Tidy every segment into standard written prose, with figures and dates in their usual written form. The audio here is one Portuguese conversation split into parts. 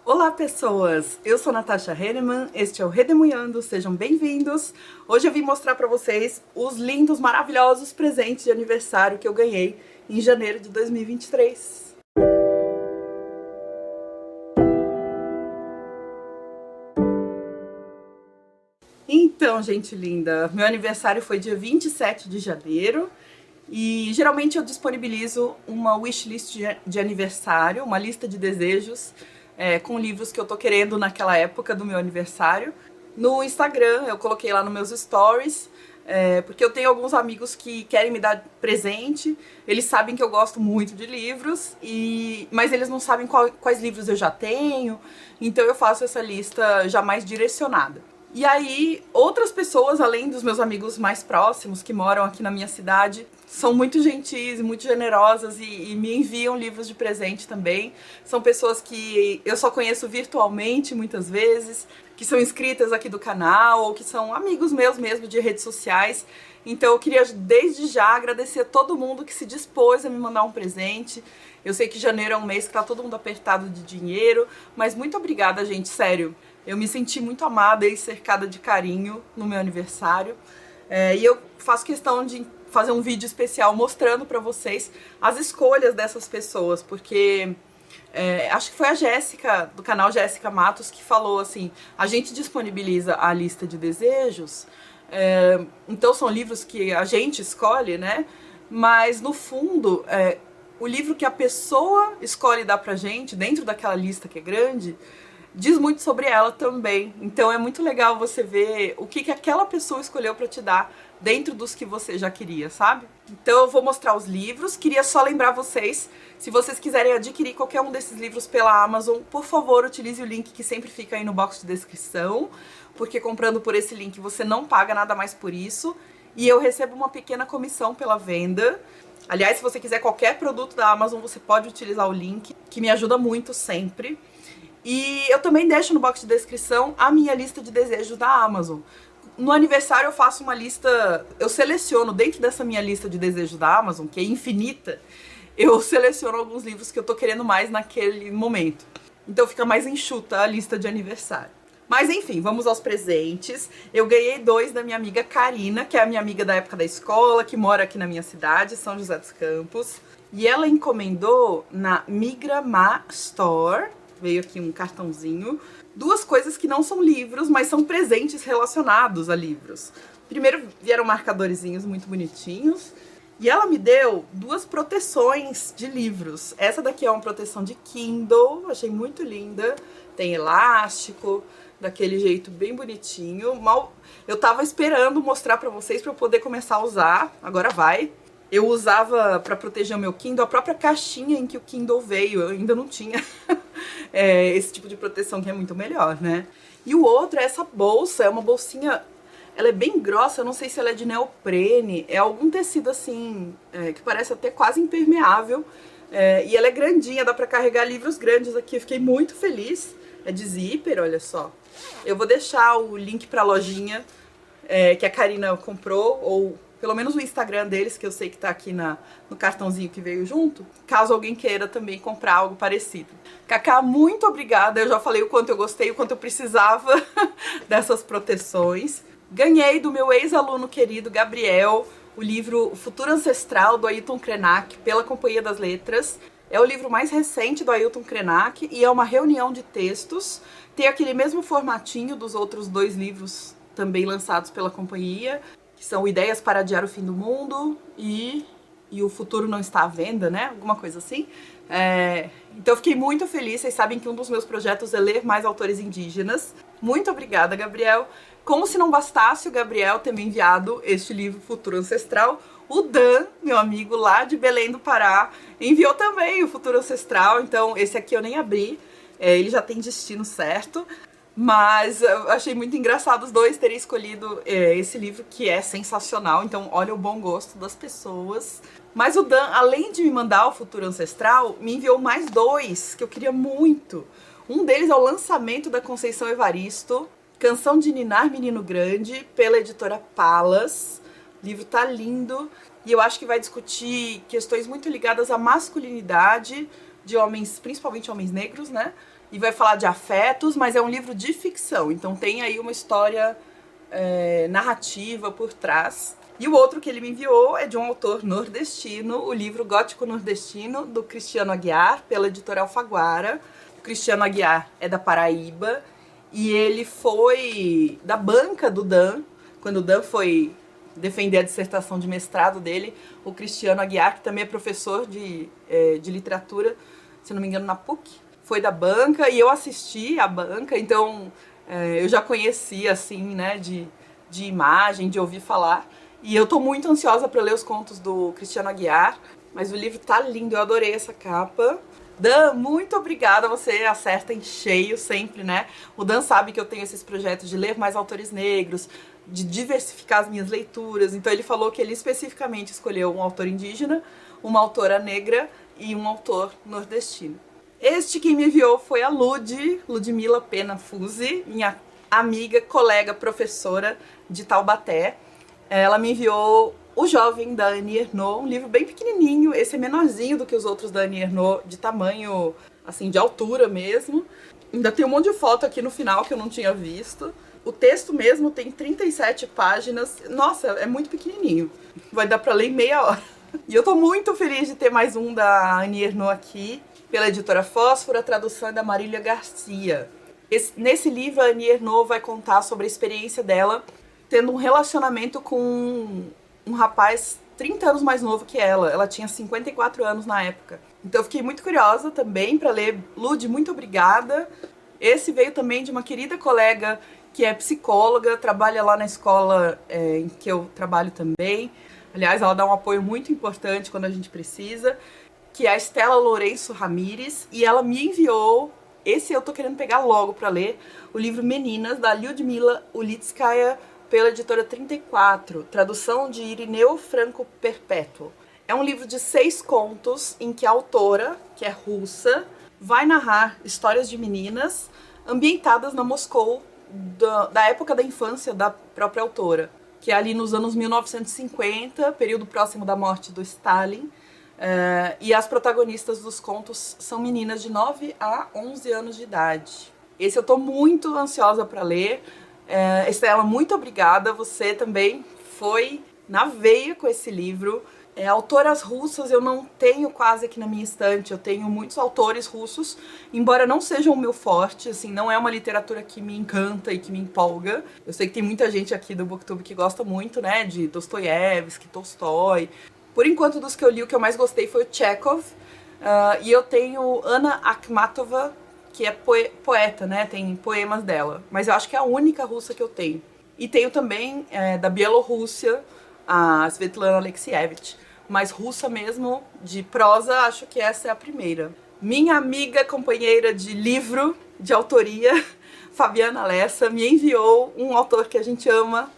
Olá pessoas, eu sou Natasha Henneman, este é o Redemunhando, sejam bem-vindos. Hoje eu vim mostrar pra vocês os lindos, maravilhosos presentes de aniversário que eu ganhei em janeiro de 2023. Então, gente linda, meu aniversário foi dia 27 de janeiro e geralmente eu disponibilizo uma wishlist de aniversário, uma lista de desejos com livros que eu tô querendo naquela época do meu aniversário. No Instagram, eu coloquei lá nos meus stories, porque eu tenho alguns amigos que querem me dar presente, eles sabem que eu gosto muito de livros, mas eles não sabem quais livros eu já tenho, então eu faço essa lista já mais direcionada. E aí, outras pessoas, além dos meus amigos mais próximos, que moram aqui na minha cidade, são muito gentis e muito generosas e me enviam livros de presente também. São pessoas que eu só conheço virtualmente, muitas vezes, que são inscritas aqui do canal, ou que são amigos meus mesmo de redes sociais. Então eu queria, desde já, agradecer a todo mundo que se dispôs a me mandar um presente. Eu sei que janeiro é um mês que tá todo mundo apertado de dinheiro, mas muito obrigada, gente, sério. Eu me senti muito amada e cercada de carinho no meu aniversário. E eu faço questão de fazer um vídeo especial mostrando pra vocês as escolhas dessas pessoas, porque acho que foi a Jéssica, do canal Jéssica Matos, que falou assim, a gente disponibiliza a lista de desejos, então são livros que a gente escolhe, né? Mas no fundo, o livro que a pessoa escolhe dar pra gente, dentro daquela lista que é grande, diz muito sobre ela também. Então é muito legal você ver o que aquela pessoa escolheu pra te dar dentro dos que você já queria, sabe? Então eu vou mostrar os livros. Queria só lembrar vocês, se vocês quiserem adquirir qualquer um desses livros pela Amazon, por favor, utilize o link que sempre fica aí no box de descrição, porque comprando por esse link você não paga nada mais por isso, e eu recebo uma pequena comissão pela venda. Aliás, se você quiser qualquer produto da Amazon, você pode utilizar o link, que me ajuda muito sempre. E eu também deixo no box de descrição a minha lista de desejos da Amazon. No aniversário eu faço uma lista, eu seleciono dentro dessa minha lista de desejos da Amazon, que é infinita, eu seleciono alguns livros que eu tô querendo mais naquele momento. Então fica mais enxuta a lista de aniversário. Mas enfim, vamos aos presentes. Eu ganhei 2 da minha amiga Karina, que é a minha amiga da época da escola, que mora aqui na minha cidade, São José dos Campos. E ela encomendou na Migramar Store. Veio aqui um cartãozinho. 2 coisas que não são livros, mas são presentes relacionados a livros. Primeiro vieram marcadorzinhos muito bonitinhos. E ela me deu 2 proteções de livros. Essa daqui é uma proteção de Kindle, achei muito linda. Tem elástico, daquele jeito bem bonitinho. Eu tava esperando mostrar pra vocês pra eu poder começar a usar. Agora vai. Eu usava pra proteger o meu Kindle a própria caixinha em que o Kindle veio. Eu ainda não tinha esse tipo de proteção, que é muito melhor, né? E o outro é essa bolsa, é uma bolsinha, ela é bem grossa, eu não sei se ela é de neoprene, é algum tecido assim, que parece até quase impermeável, e ela é grandinha, dá pra carregar livros grandes aqui, eu fiquei muito feliz. É de zíper, olha só. Eu vou deixar o link pra lojinha que a Karina comprou, ou pelo menos o Instagram deles, que eu sei que tá aqui no cartãozinho que veio junto, caso alguém queira também comprar algo parecido. Cacá, muito obrigada, eu já falei o quanto eu gostei, o quanto eu precisava dessas proteções. Ganhei do meu ex-aluno querido, Gabriel, o livro O Futuro Ancestral, do Ailton Krenak, pela Companhia das Letras. É o livro mais recente do Ailton Krenak e é uma reunião de textos. Tem aquele mesmo formatinho dos outros 2 livros também lançados pela companhia, que são Ideias para Adiar o Fim do Mundo e O Futuro Não Está à Venda, né? Alguma coisa assim. Então eu fiquei muito feliz. Vocês sabem que um dos meus projetos é ler mais autores indígenas. Muito obrigada, Gabriel. Como se não bastasse o Gabriel ter me enviado este livro Futuro Ancestral, o Dan, meu amigo lá de Belém do Pará, enviou também o Futuro Ancestral. Então esse aqui eu nem abri, ele já tem destino certo. Mas eu achei muito engraçado os 2 terem escolhido esse livro, que é sensacional. Então olha o bom gosto das pessoas. Mas o Dan, além de me mandar o Futuro Ancestral, me enviou mais 2 que eu queria muito. Um deles é o lançamento da Conceição Evaristo, Canção de Ninar Menino Grande, pela editora Palas. O livro tá lindo e eu acho que vai discutir questões muito ligadas à masculinidade de homens, principalmente homens negros, né? e vai falar de afetos, mas é um livro de ficção, então tem aí uma história narrativa por trás. E o outro que ele me enviou é de um autor nordestino, o livro Gótico Nordestino, do Cristiano Aguiar, pela editora Alfaguara. O Cristiano Aguiar é da Paraíba e ele foi da banca do Dan, quando o Dan foi defender a dissertação de mestrado dele. O Cristiano Aguiar, que também é professor de literatura, se não me engano, na PUC, foi da banca e eu assisti a banca, então eu já conhecia, assim, né, de imagem, de ouvir falar. E eu tô muito ansiosa para ler os contos do Cristiano Aguiar, mas o livro tá lindo, eu adorei essa capa. Dan, muito obrigada, você acerta em cheio sempre, né? O Dan sabe que eu tenho esses projetos de ler mais autores negros, de diversificar as minhas leituras, então ele falou que ele especificamente escolheu um autor indígena, uma autora negra e um autor nordestino. Este que me enviou foi a Ludmila Pena Fuzzi, minha amiga, colega, professora de Taubaté. Ela me enviou O Jovem, da Annie Ernaux, um livro bem pequenininho, esse é menorzinho do que os outros da Annie Ernaux, de tamanho, assim, de altura mesmo. Ainda tem um monte de foto aqui no final que eu não tinha visto. O texto mesmo tem 37 páginas, nossa, é muito pequenininho, vai dar pra ler em meia hora. E eu tô muito feliz de ter mais um da Annie Ernaux aqui, pela editora Fósforo, a tradução é da Marília Garcia. Nesse livro, a Annie Ernaux vai contar sobre a experiência dela tendo um relacionamento com um rapaz 30 anos mais novo que ela. Ela tinha 54 anos na época. Então eu fiquei muito curiosa também para ler. Lud, muito obrigada. Esse veio também de uma querida colega que é psicóloga, trabalha lá na escola em que eu trabalho também. Aliás, ela dá um apoio muito importante quando a gente precisa, que é a Estela Lourenço Ramires, e ela me enviou, esse eu tô querendo pegar logo para ler, o livro Meninas, da Lyudmila Ulitskaya, pela editora 34, tradução de Irineu Franco Perpétuo. É um livro de 6 contos em que a autora, que é russa, vai narrar histórias de meninas ambientadas na Moscou da época da infância da própria autora, que é ali nos anos 1950, período próximo da morte do Stalin, e as protagonistas dos contos são meninas de 9 a 11 anos de idade. Esse eu tô muito ansiosa para ler. Estela, muito obrigada, você também foi na veia com esse livro. Autoras russas eu não tenho quase aqui na minha estante, eu tenho muitos autores russos, embora não sejam o meu forte, assim, não é uma literatura que me encanta e que me empolga. Eu sei que tem muita gente aqui do Booktube que gosta muito, né, de Dostoiévski, Tolstói. Por enquanto, dos que eu li, o que eu mais gostei foi o Chekhov, e eu tenho Anna Akhmatova, que é poeta, né, tem poemas dela, mas eu acho que é a única russa que eu tenho. E tenho também da Bielorrússia, a Svetlana Alexievich, mas russa mesmo, de prosa, acho que essa é a primeira. Minha amiga, companheira de livro, de autoria, Fabiana Lessa, me enviou um autor que a gente ama,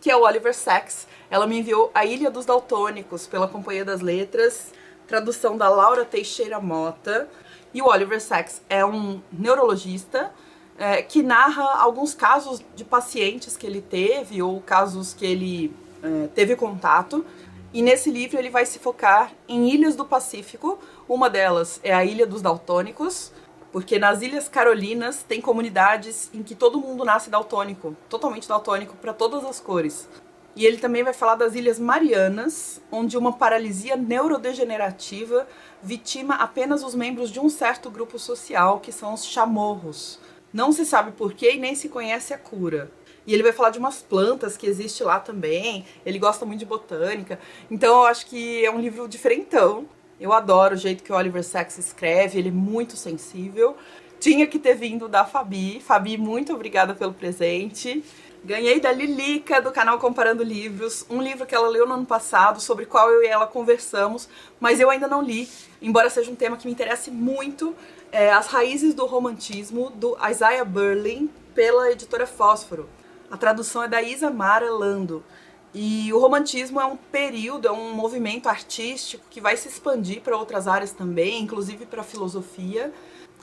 que é o Oliver Sacks. Ela me enviou A Ilha dos Daltônicos, pela Companhia das Letras, tradução da Laura Teixeira Mota. E o Oliver Sacks é um neurologista que narra alguns casos de pacientes que ele teve ou casos que ele teve contato. E nesse livro ele vai se focar em ilhas do Pacífico. Uma delas é a Ilha dos Daltônicos, porque nas Ilhas Carolinas tem comunidades em que todo mundo nasce daltônico, totalmente daltônico, para todas as cores. E ele também vai falar das Ilhas Marianas, onde uma paralisia neurodegenerativa vitima apenas os membros de um certo grupo social, que são os chamorros. Não se sabe porquê e nem se conhece a cura. E ele vai falar de umas plantas que existem lá também, ele gosta muito de botânica. Então eu acho que é um livro diferentão. Eu adoro o jeito que o Oliver Sacks escreve, ele é muito sensível. Tinha que ter vindo da Fabi. Fabi, muito obrigada pelo presente. Ganhei da Lilica, do canal Comparando Livros, um livro que ela leu no ano passado, sobre o qual eu e ela conversamos, mas eu ainda não li, embora seja um tema que me interesse muito. As Raízes do Romantismo, do Isaiah Berlin, pela editora Fósforo. A tradução é da Isa Mara Lando. E o romantismo é um período, é um movimento artístico que vai se expandir para outras áreas também, inclusive para a filosofia.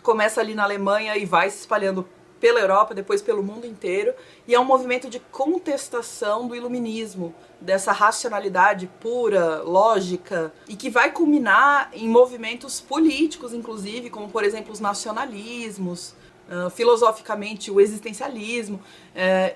Começa ali na Alemanha e vai se espalhando pela Europa, depois pelo mundo inteiro, e é um movimento de contestação do iluminismo, dessa racionalidade pura, lógica, e que vai culminar em movimentos políticos, inclusive, como, por exemplo, os nacionalismos, filosoficamente o existencialismo,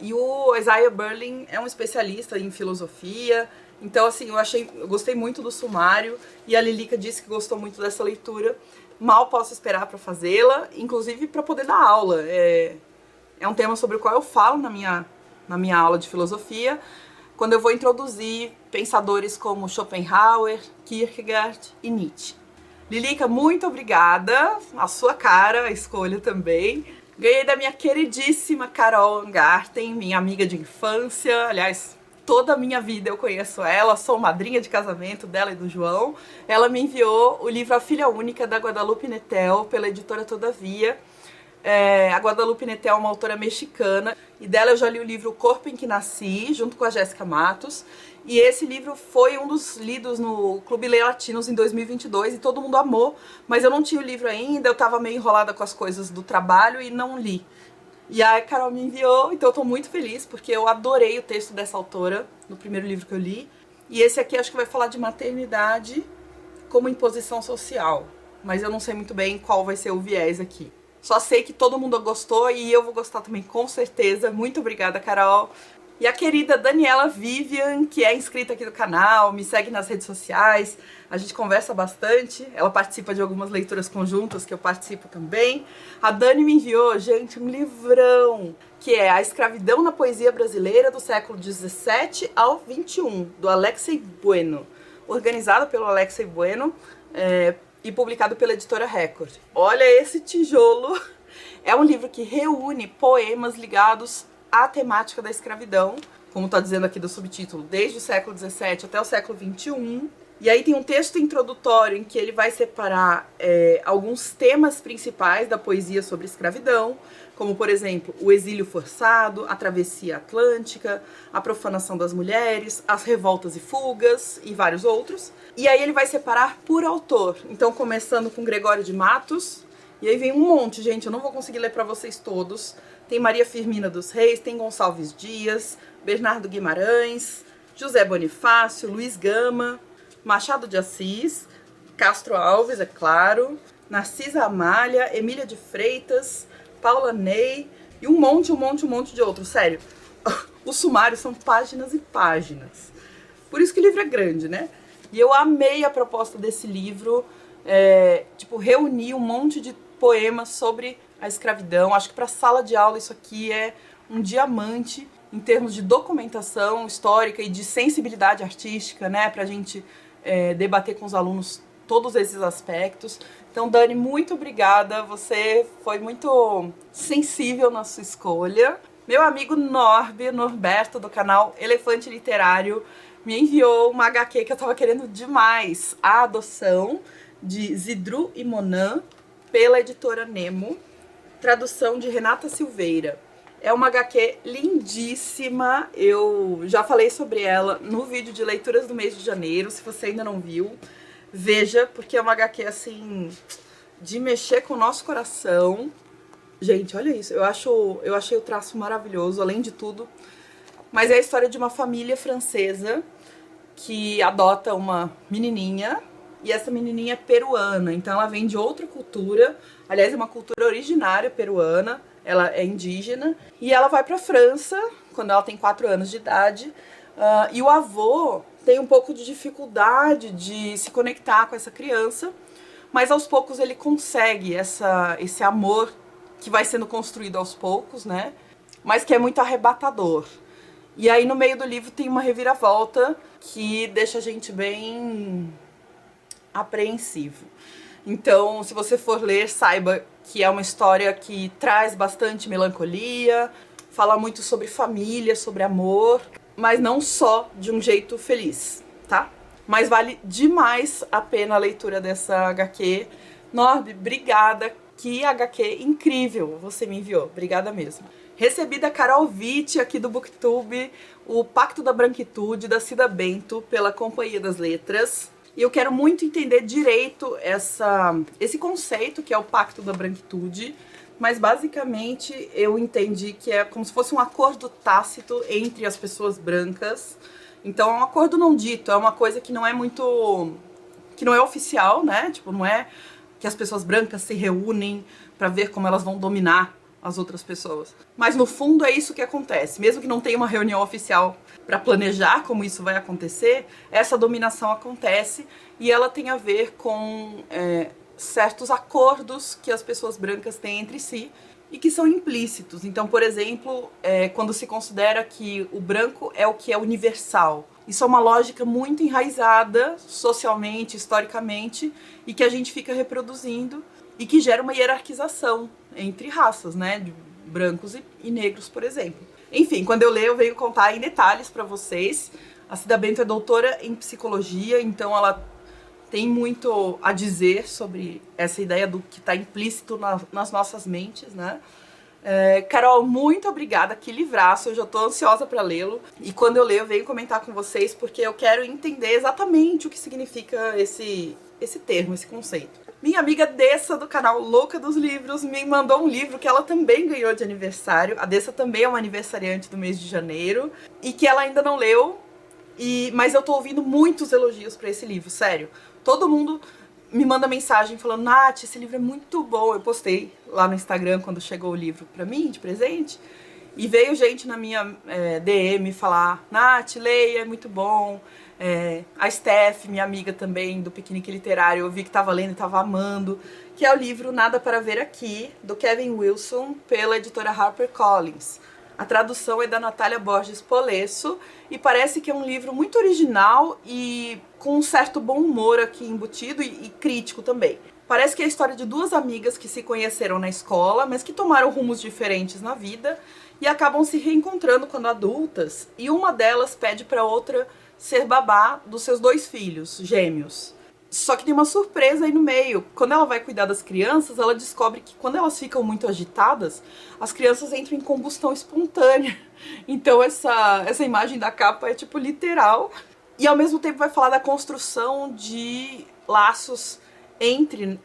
e o Isaiah Berlin é um especialista em filosofia. Então, assim, eu gostei muito do sumário, e a Lilica disse que gostou muito dessa leitura. Mal posso esperar para fazê-la, inclusive para poder dar aula. É um tema sobre o qual eu falo na minha aula de filosofia, quando eu vou introduzir pensadores como Schopenhauer, Kierkegaard e Nietzsche. Lilica, muito obrigada, a sua cara, a escolha também. Ganhei da minha queridíssima Carol Angarten, minha amiga de infância, aliás, toda a minha vida eu conheço ela, sou madrinha de casamento dela e do João. Ela me enviou o livro A Filha Única, da Guadalupe Nettel, pela editora Todavia. A Guadalupe Nettel é uma autora mexicana, e dela eu já li o livro O Corpo em que Nasci, junto com a Jéssica Matos. E esse livro foi um dos lidos no Clube Lê Latinos em 2022 e todo mundo amou, mas eu não tinha o livro ainda, eu tava meio enrolada com as coisas do trabalho e não li. E a Carol me enviou, então eu tô muito feliz, porque eu adorei o texto dessa autora, no primeiro livro que eu li. E esse aqui acho que vai falar de maternidade como imposição social, mas eu não sei muito bem qual vai ser o viés aqui. Só sei que todo mundo gostou e eu vou gostar também, com certeza. Muito obrigada, Carol. E a querida Daniela Vivian, que é inscrita aqui do canal, me segue nas redes sociais, a gente conversa bastante, ela participa de algumas leituras conjuntas que eu participo também. A Dani me enviou, gente, um livrão, que é A Escravidão na Poesia Brasileira do século XVII ao XXI, do Alexei Bueno, organizado pelo Alexei Bueno e publicado pela editora Record. Olha esse tijolo! É um livro que reúne poemas ligados à temática da escravidão, como está dizendo aqui do subtítulo, desde o século XVII até o século XXI. E aí tem um texto introdutório em que ele vai separar alguns temas principais da poesia sobre escravidão, como, por exemplo, o exílio forçado, a travessia atlântica, a profanação das mulheres, as revoltas e fugas e vários outros. E aí ele vai separar por autor, então começando com Gregório de Matos, e aí vem um monte, gente, eu não vou conseguir ler para vocês todos. Tem Maria Firmina dos Reis, tem Gonçalves Dias, Bernardo Guimarães, José Bonifácio, Luiz Gama, Machado de Assis, Castro Alves, é claro, Narcisa Amália, Emília de Freitas, Paula Ney e um monte de outros. Sério, os sumários são páginas e páginas. Por isso que o livro é grande, né? E eu amei a proposta desse livro, reunir um monte de poemas sobre a escravidão. Acho que para sala de aula isso aqui é um diamante em termos de documentação histórica e de sensibilidade artística, né? Pra gente debater com os alunos todos esses aspectos. Então, Dani, muito obrigada. Você foi muito sensível na sua escolha. Meu amigo Norberto, do canal Elefante Literário, me enviou uma HQ que eu tava querendo demais. A Adoção, de Zidru e Monan, pela editora Nemo. Tradução de Renata Silveira. É uma HQ lindíssima, eu já falei sobre ela no vídeo de leituras do mês de janeiro, se você ainda não viu, veja, porque é uma HQ, assim, de mexer com o nosso coração. Gente, olha isso, eu achei o traço maravilhoso, além de tudo, mas é a história de uma família francesa que adota uma menininha, e essa menininha é peruana, então ela vem de outra cultura, aliás, é uma cultura originária peruana, ela é indígena, e ela vai para a França quando ela tem 4 anos de idade, e o avô tem um pouco de dificuldade de se conectar com essa criança, mas aos poucos ele consegue esse amor que vai sendo construído aos poucos, né? Mas que é muito arrebatador. E aí no meio do livro tem uma reviravolta que deixa a gente bem apreensivo. Então, se você for ler, saiba que é uma história que traz bastante melancolia, fala muito sobre família, sobre amor, mas não só de um jeito feliz, tá? Mas vale demais a pena a leitura dessa HQ. Norb, obrigada, que HQ incrível você me enviou, obrigada mesmo. Recebi da Carol Witt, aqui do Booktube, o Pacto da Branquitude, da Cida Bento, pela Companhia das Letras. E eu quero muito entender direito esse conceito que é o Pacto da Branquitude. mas basicamente eu entendi que é como se fosse um acordo tácito entre as pessoas brancas. Então é um acordo não dito, é uma coisa que não é muito... que não é oficial, né? Tipo, não é que as pessoas brancas se reúnem pra ver como elas vão dominar as outras pessoas. Mas no fundo é isso que acontece. Mesmo que não tenha uma reunião oficial pra planejar como isso vai acontecer, essa dominação acontece e ela tem a ver com certos acordos que as pessoas brancas têm entre si e que são implícitos. Então, por exemplo, quando se considera que o branco é o que é universal. Isso é uma lógica muito enraizada socialmente, historicamente, e que a gente fica reproduzindo e que gera uma hierarquização entre raças, né? De brancos e negros, por exemplo. Enfim, quando eu leio, eu venho contar em detalhes para vocês. A Cida Bento é doutora em psicologia, então ela tem muito a dizer sobre essa ideia do que está implícito nas nossas mentes, né? Carol, muito obrigada, que livraço, eu já tô ansiosa para lê-lo. E quando eu leio, eu venho comentar com vocês, porque eu quero entender exatamente o que significa esse termo, esse conceito. Minha amiga Dessa, do canal Louca dos Livros, me mandou um livro que ela também ganhou de aniversário. A Dessa também é uma aniversariante do mês de janeiro, e que ela ainda não leu, mas eu tô ouvindo muitos elogios pra esse livro, sério. Todo mundo me manda mensagem falando: Nath, esse livro é muito bom. Eu postei lá no Instagram quando chegou o livro pra mim, de presente. E veio gente na minha DM falar: Nath, leia, é muito bom. A Steph, minha amiga também, do Piquenique Literário, eu vi que tava lendo e tava amando. Que é o livro Nada para Ver Aqui, do Kevin Wilson, pela editora HarperCollins. A tradução é da Natália Borges Polesso e parece que é um livro muito original e com um certo bom humor aqui embutido e crítico também. Parece que é a história de duas amigas que se conheceram na escola, mas que tomaram rumos diferentes na vida e acabam se reencontrando quando adultas, e uma delas pede para outra ser babá dos seus 2 filhos, gêmeos. Só que tem uma surpresa aí no meio. Quando ela vai cuidar das crianças, ela descobre que quando elas ficam muito agitadas, as crianças entram em combustão espontânea. Então essa imagem da capa é tipo literal. E ao mesmo tempo vai falar da construção de laços entre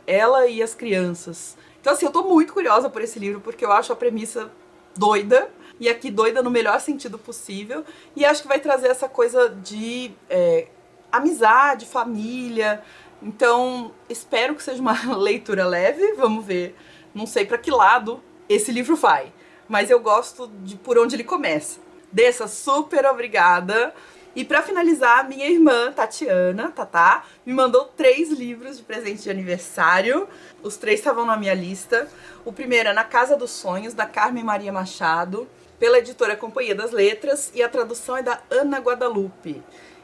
ela e as crianças. Então assim, eu tô muito curiosa por esse livro, porque eu acho a premissa doida. E aqui doida no melhor sentido possível. E acho que vai trazer essa coisa de... amizade, família. Então, espero que seja uma leitura leve. Vamos ver. Não sei para que lado esse livro vai, mas eu gosto de por onde ele começa. Dessa, super obrigada. E para finalizar, minha irmã, Tatiana, Tatá, me mandou 3 livros de presente de aniversário. Os 3 estavam na minha lista. O primeiro é Na Casa dos Sonhos, da Carmen Maria Machado, pela editora Companhia das Letras, e a tradução é da Ana Guadalupe.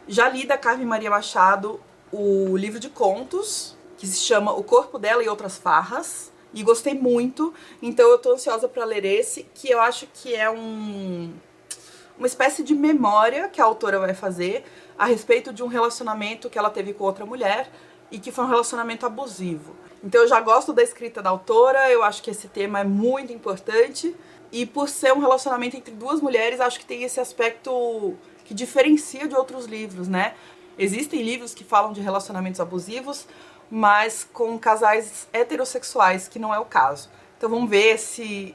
Já li da Carmen Maria Machado o livro de contos, que se chama O Corpo Dela e Outras Farras, e gostei muito, então eu tô ansiosa para ler esse, que eu acho que é uma espécie de memória que a autora vai fazer a respeito de um relacionamento que ela teve com outra mulher e que foi um relacionamento abusivo. Então eu já gosto da escrita da autora, eu acho que esse tema é muito importante, e por ser um relacionamento entre 2 mulheres, acho que tem esse aspecto que diferencia de outros livros, né? Existem livros que falam de relacionamentos abusivos, mas com casais heterossexuais, que não é o caso. Então vamos ver se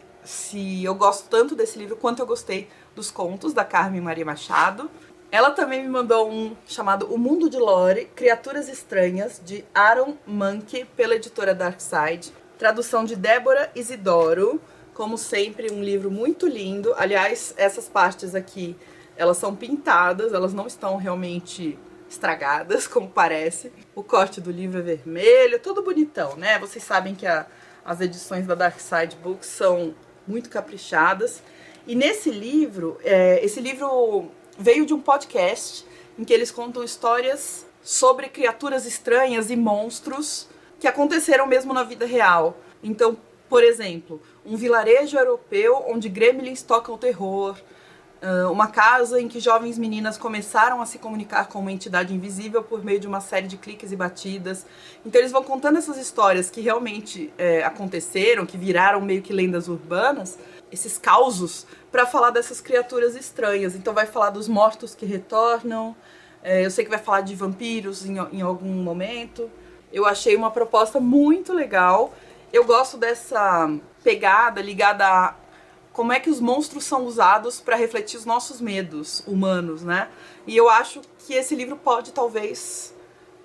eu gosto tanto desse livro quanto eu gostei dos contos da Carmen Maria Machado. Ela também me mandou um chamado O Mundo de Lore, Criaturas Estranhas, de Aaron Mahnke, pela editora Darkside. Tradução de Débora Isidoro. Como sempre, um livro muito lindo. Aliás, essas partes aqui, elas são pintadas, elas não estão realmente estragadas, como parece. O corte do livro é vermelho, todo bonitão, né? Vocês sabem que as edições da Darkside Books são muito caprichadas. E nesse livro, esse livro veio de um podcast em que eles contam histórias sobre criaturas estranhas e monstros que aconteceram mesmo na vida real. Então, por exemplo, um vilarejo europeu onde gremlins tocam terror, uma casa em que jovens meninas começaram a se comunicar com uma entidade invisível por meio de uma série de cliques e batidas. Então eles vão contando essas histórias que realmente aconteceram, que viraram meio que lendas urbanas, esses causos, para falar dessas criaturas estranhas. Então vai falar dos mortos que retornam, eu sei que vai falar de vampiros em algum momento. Eu achei uma proposta muito legal. Eu gosto pegada ligada a como é que os monstros são usados para refletir os nossos medos humanos, né? E eu acho que esse livro pode, talvez,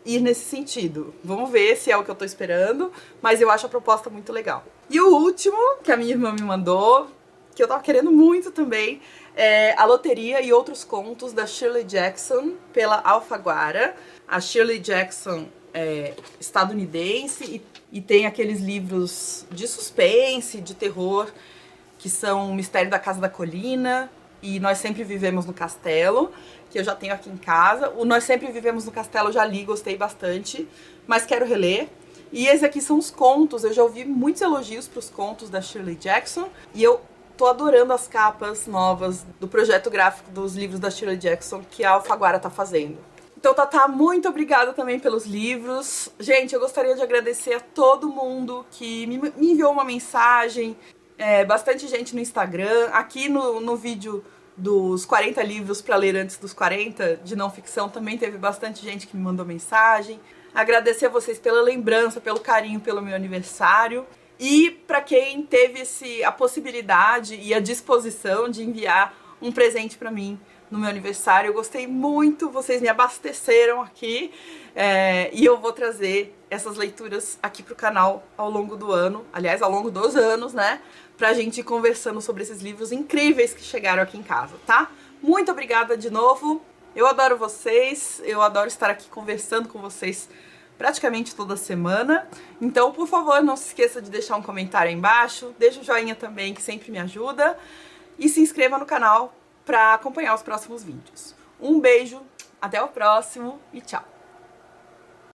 ir nesse sentido. Vamos ver se é o que eu tô esperando, mas eu acho a proposta muito legal. E o último, que a minha irmã me mandou, que eu tava querendo muito também, é A Loteria e Outros Contos, da Shirley Jackson, pela Alfaguara. A Shirley Jackson é estadunidense e tem aqueles livros de suspense, de terror, que são O Mistério da Casa da Colina e Nós Sempre Vivemos no Castelo, que eu já tenho aqui em casa. O Nós Sempre Vivemos no Castelo eu já li, gostei bastante, mas quero reler. E esses aqui são os contos, eu já ouvi muitos elogios para os contos da Shirley Jackson, e eu tô adorando as capas novas do projeto gráfico dos livros da Shirley Jackson que a Alfaguara tá fazendo. Então, Tatá, muito obrigada também pelos livros. Gente, eu gostaria de agradecer a todo mundo que me enviou uma mensagem, bastante gente no Instagram, aqui no vídeo dos 40 livros para ler antes dos 40, de não ficção, também teve bastante gente que me mandou mensagem. Agradecer a vocês pela lembrança, pelo carinho, pelo meu aniversário. E para quem teve a possibilidade e a disposição de enviar um presente para mim no meu aniversário, eu gostei muito, vocês me abasteceram aqui, e eu vou trazer essas leituras aqui pro canal ao longo do ano, aliás, ao longo dos anos, né? Pra gente ir conversando sobre esses livros incríveis que chegaram aqui em casa, tá? Muito obrigada de novo, eu adoro vocês, eu adoro estar aqui conversando com vocês praticamente toda semana. Então, por favor, não se esqueça de deixar um comentário aí embaixo, deixa o joinha também, que sempre me ajuda, e se inscreva no canal para acompanhar os próximos vídeos. Um beijo, até o próximo e tchau!